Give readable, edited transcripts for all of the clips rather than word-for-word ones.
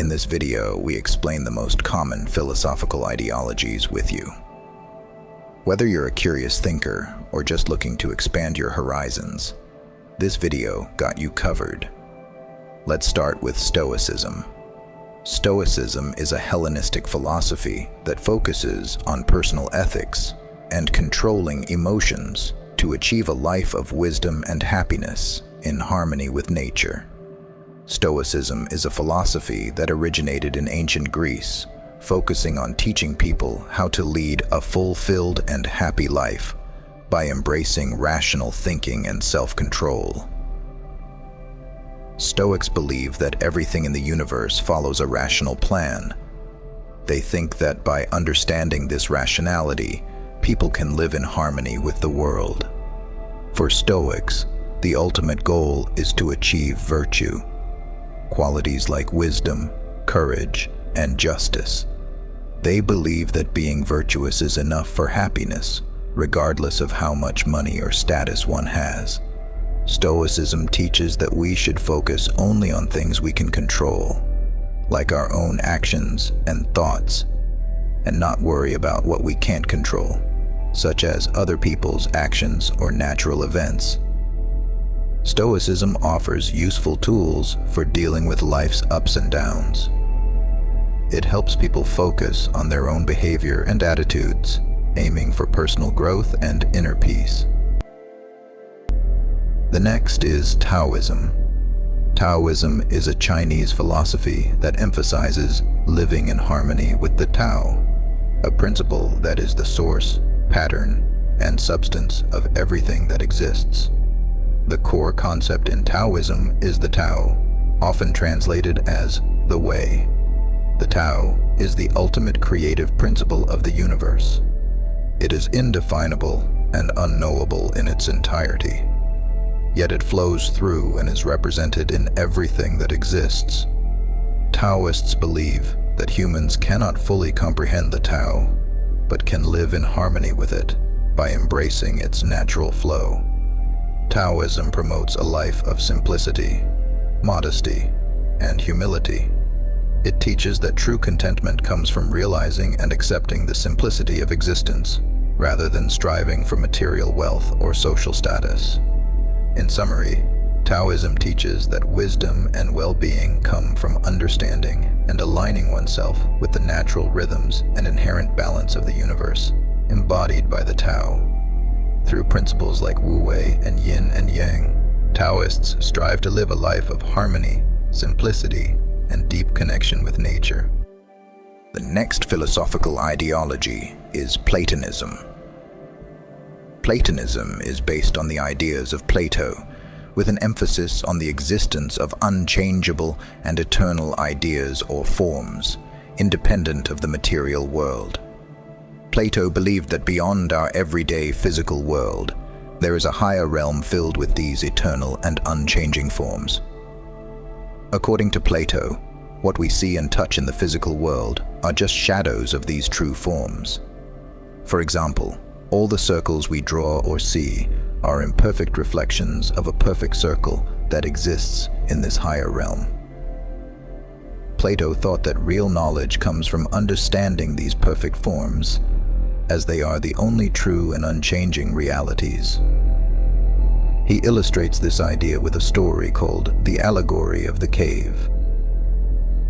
In this video, we explain the most common philosophical ideologies with you. Whether you're a curious thinker or just looking to expand your horizons, this video got you covered. Let's start with Stoicism. Stoicism is a Hellenistic philosophy that focuses on personal ethics and controlling emotions to achieve a life of wisdom and happiness in harmony with nature. Stoicism is a philosophy that originated in ancient Greece, focusing on teaching people how to lead a fulfilled and happy life by embracing rational thinking and self-control. Stoics believe that everything in the universe follows a rational plan. They think that by understanding this rationality, people can live in harmony with the world. For Stoics, the ultimate goal is to achieve virtue, qualities like wisdom, courage, and justice. They believe that being virtuous is enough for happiness, regardless of how much money or status one has. Stoicism teaches that we should focus only on things we can control, like our own actions and thoughts, and not worry about what we can't control, such as other people's actions or natural events. Stoicism offers useful tools for dealing with life's ups and downs. It helps people focus on their own behavior and attitudes, aiming for personal growth and inner peace. The next is Taoism. Taoism is a Chinese philosophy that emphasizes living in harmony with the Tao, a principle that is the source, pattern, and substance of everything that exists. The core concept in Taoism is the Tao, often translated as the Way. The Tao is the ultimate creative principle of the universe. It is indefinable and unknowable in its entirety, yet it flows through and is represented in everything that exists. Taoists believe that humans cannot fully comprehend the Tao, but can live in harmony with it by embracing its natural flow. Taoism promotes a life of simplicity, modesty, and humility. It teaches that true contentment comes from realizing and accepting the simplicity of existence, rather than striving for material wealth or social status. In summary, Taoism teaches that wisdom and well-being come from understanding and aligning oneself with the natural rhythms and inherent balance of the universe, embodied by the Tao. Through principles like Wu Wei and Yin and Yang, Taoists strive to live a life of harmony, simplicity, and deep connection with nature. The next philosophical ideology is Platonism. Platonism is based on the ideas of Plato, with an emphasis on the existence of unchangeable and eternal ideas or forms, independent of the material world. Plato believed that beyond our everyday physical world, there is a higher realm filled with these eternal and unchanging forms. According to Plato, what we see and touch in the physical world are just shadows of these true forms. For example, all the circles we draw or see are imperfect reflections of a perfect circle that exists in this higher realm. Plato thought that real knowledge comes from understanding these perfect forms, as they are the only true and unchanging realities. He illustrates this idea with a story called The Allegory of the Cave.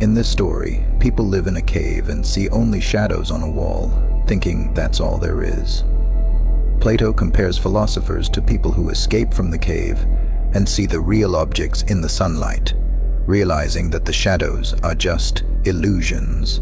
In this story, people live in a cave and see only shadows on a wall, thinking that's all there is. Plato compares philosophers to people who escape from the cave and see the real objects in the sunlight, realizing that the shadows are just illusions.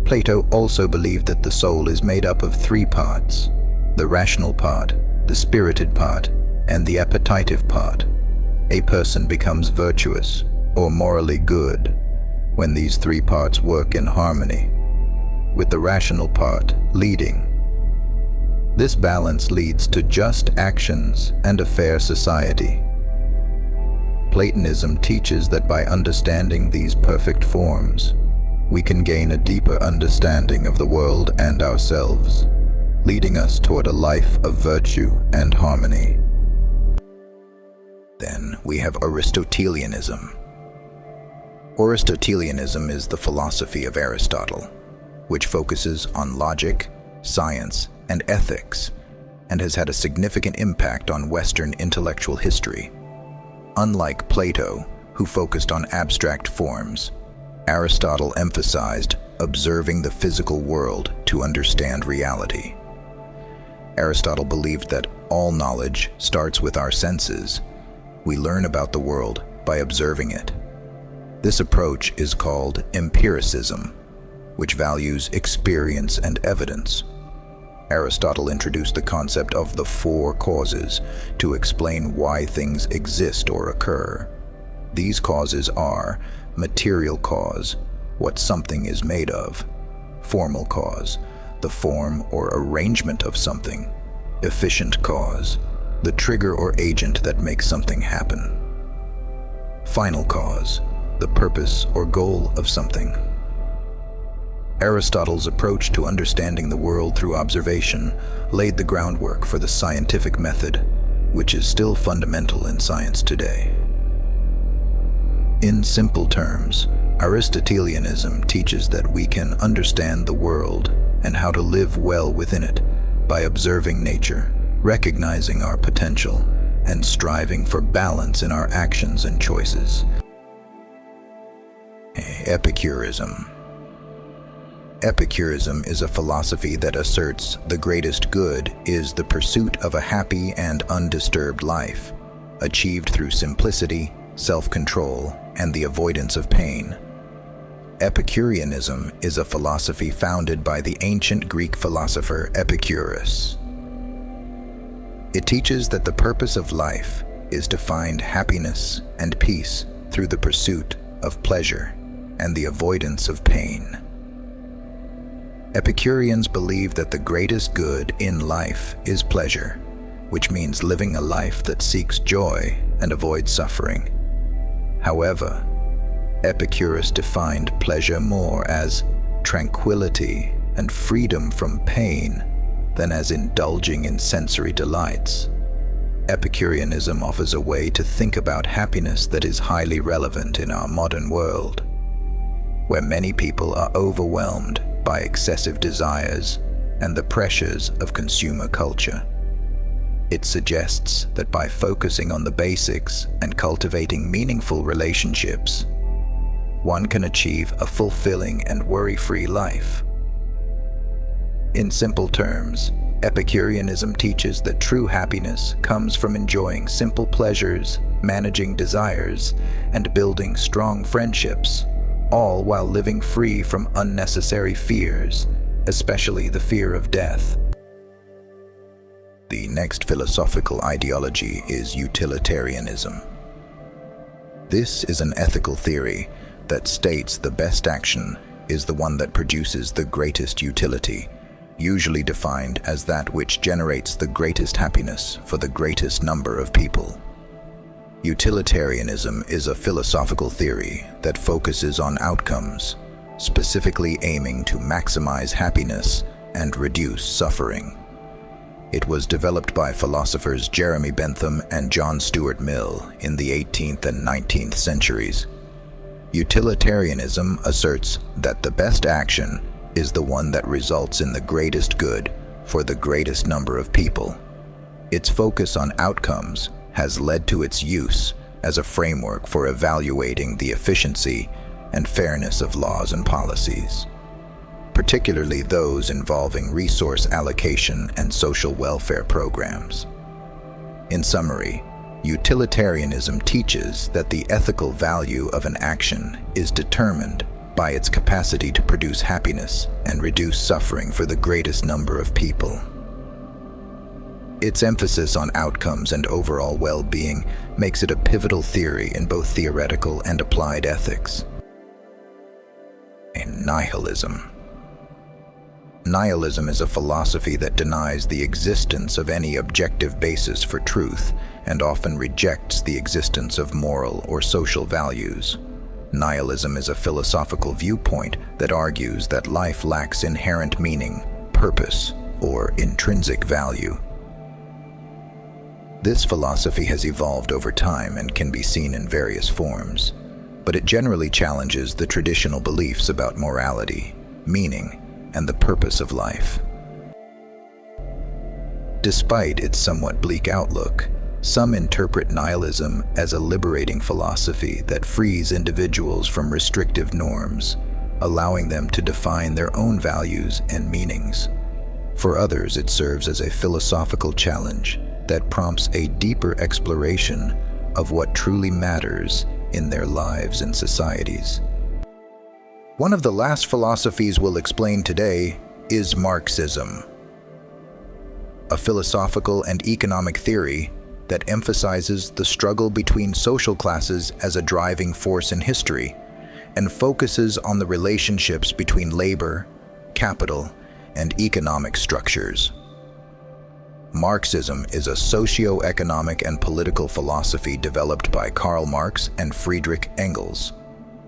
Plato also believed that the soul is made up of three parts: the rational part, the spirited part, and the appetitive part. A person becomes virtuous or morally good when these three parts work in harmony, with the rational part leading. This balance leads to just actions and a fair society. Platonism teaches that by understanding these perfect forms, we can gain a deeper understanding of the world and ourselves, leading us toward a life of virtue and harmony. Then we have Aristotelianism. Aristotelianism is the philosophy of Aristotle, which focuses on logic, science, and ethics, and has had a significant impact on Western intellectual history. Unlike Plato, who focused on abstract forms, Aristotle emphasized observing the physical world to understand reality. Aristotle believed that all knowledge starts with our senses. We learn about the world by observing it. This approach is called empiricism, which values experience and evidence. Aristotle introduced the concept of the four causes to explain why things exist or occur. These causes are material cause, what something is made of; formal cause, the form or arrangement of something; efficient cause, the trigger or agent that makes something happen; final cause, the purpose or goal of something. Aristotle's approach to understanding the world through observation laid the groundwork for the scientific method, which is still fundamental in science today. In simple terms, Aristotelianism teaches that we can understand the world and how to live well within it by observing nature, recognizing our potential, and striving for balance in our actions and choices. Epicurism. Epicurism is a philosophy that asserts the greatest good is the pursuit of a happy and undisturbed life, achieved through simplicity, self-control, and the avoidance of pain. Epicureanism is a philosophy founded by the ancient Greek philosopher Epicurus. It teaches that the purpose of life is to find happiness and peace through the pursuit of pleasure and the avoidance of pain. Epicureans believe that the greatest good in life is pleasure, which means living a life that seeks joy and avoids suffering. However, Epicurus defined pleasure more as tranquility and freedom from pain than as indulging in sensory delights. Epicureanism offers a way to think about happiness that is highly relevant in our modern world, where many people are overwhelmed by excessive desires and the pressures of consumer culture. It suggests that by focusing on the basics and cultivating meaningful relationships, one can achieve a fulfilling and worry-free life. In simple terms, Epicureanism teaches that true happiness comes from enjoying simple pleasures, managing desires, and building strong friendships, all while living free from unnecessary fears, especially the fear of death. The next philosophical ideology is utilitarianism. This is an ethical theory that states the best action is the one that produces the greatest utility, usually defined as that which generates the greatest happiness for the greatest number of people. Utilitarianism is a philosophical theory that focuses on outcomes, specifically aiming to maximize happiness and reduce suffering. It was developed by philosophers Jeremy Bentham and John Stuart Mill in the 18th and 19th centuries. Utilitarianism asserts that the best action is the one that results in the greatest good for the greatest number of people. Its focus on outcomes has led to its use as a framework for evaluating the efficiency and fairness of laws and policies, particularly those involving resource allocation and social welfare programs. In summary, utilitarianism teaches that the ethical value of an action is determined by its capacity to produce happiness and reduce suffering for the greatest number of people. Its emphasis on outcomes and overall well-being makes it a pivotal theory in both theoretical and applied ethics. Nihilism. Nihilism is a philosophy that denies the existence of any objective basis for truth and often rejects the existence of moral or social values. Nihilism is a philosophical viewpoint that argues that life lacks inherent meaning, purpose, or intrinsic value. This philosophy has evolved over time and can be seen in various forms. but it generally challenges the traditional beliefs about morality, meaning, and the purpose of life. Despite its somewhat bleak outlook, some interpret nihilism as a liberating philosophy that frees individuals from restrictive norms, allowing them to define their own values and meanings. For others, it serves as a philosophical challenge that prompts a deeper exploration of what truly matters in their lives and societies. One of the last philosophies we'll explain today is Marxism, a philosophical and economic theory that emphasizes the struggle between social classes as a driving force in history and focuses on the relationships between labor, capital, and economic structures. Marxism is a socio-economic and political philosophy developed by Karl Marx and Friedrich Engels.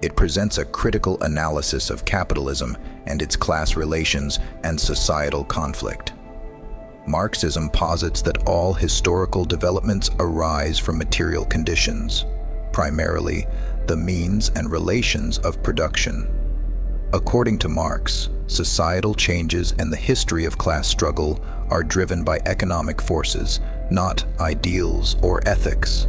It presents a critical analysis of capitalism and its class relations and societal conflict. Marxism posits that all historical developments arise from material conditions, primarily the means and relations of production. According to Marx, societal changes and the history of class struggle are driven by economic forces, not ideals or ethics.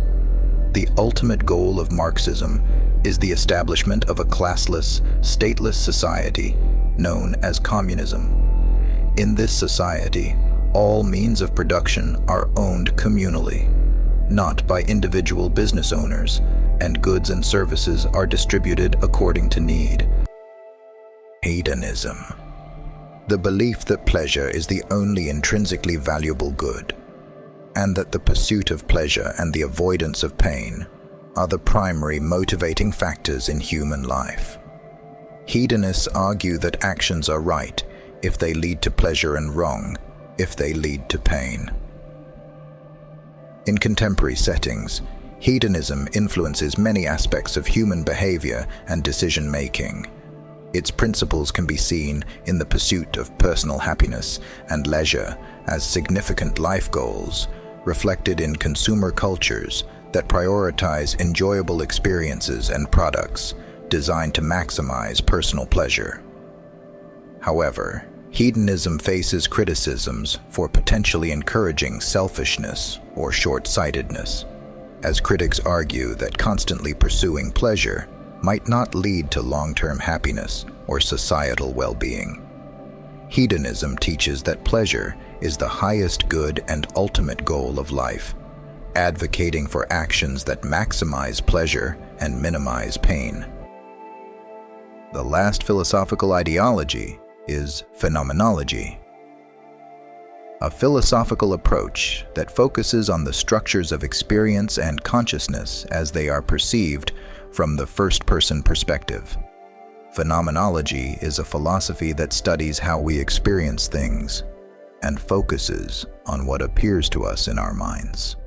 The ultimate goal of Marxism is the establishment of a classless, stateless society known as communism. In this society, all means of production are owned communally, not by individual business owners, and goods and services are distributed according to need. Hedonism. The belief that pleasure is the only intrinsically valuable good, and that the pursuit of pleasure and the avoidance of pain are the primary motivating factors in human life. Hedonists argue that actions are right if they lead to pleasure and wrong if they lead to pain. In contemporary settings, hedonism influences many aspects of human behavior and decision-making. Its principles can be seen in the pursuit of personal happiness and leisure as significant life goals, reflected in consumer cultures that prioritize enjoyable experiences and products designed to maximize personal pleasure. However, hedonism faces criticisms for potentially encouraging selfishness or short-sightedness, as critics argue that constantly pursuing pleasure might not lead to long-term happiness or societal well-being. Hedonism teaches that pleasure is the highest good and ultimate goal of life, advocating for actions that maximize pleasure and minimize pain. The last philosophical ideology is Phenomenology, a philosophical approach that focuses on the structures of experience and consciousness as they are perceived from the first-person perspective. Phenomenology is a philosophy that studies how we experience things and focuses on what appears to us in our minds.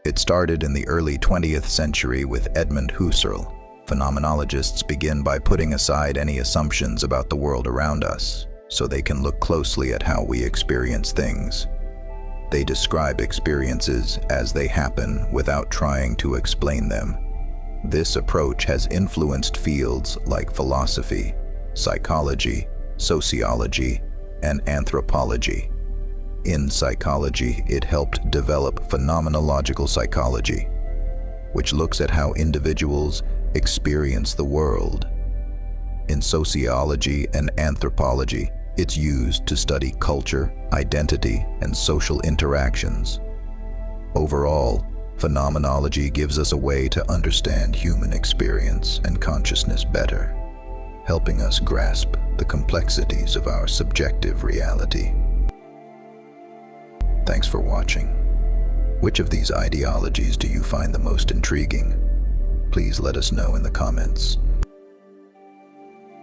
It started in the early 20th century with Edmund Husserl. Phenomenologists begin by putting aside any assumptions about the world around us, so they can look closely at how we experience things. They describe experiences as they happen without trying to explain them. This approach has influenced fields like philosophy, psychology, sociology, and anthropology. In psychology, it helped develop phenomenological psychology, which looks at how individuals experience the world. In sociology and anthropology, it's used to study culture, identity, and social interactions. Overall, phenomenology gives us a way to understand human experience and consciousness better, helping us grasp the complexities of our subjective reality. Thanks for watching. Which of these ideologies do you find the most intriguing? Please let us know in the comments.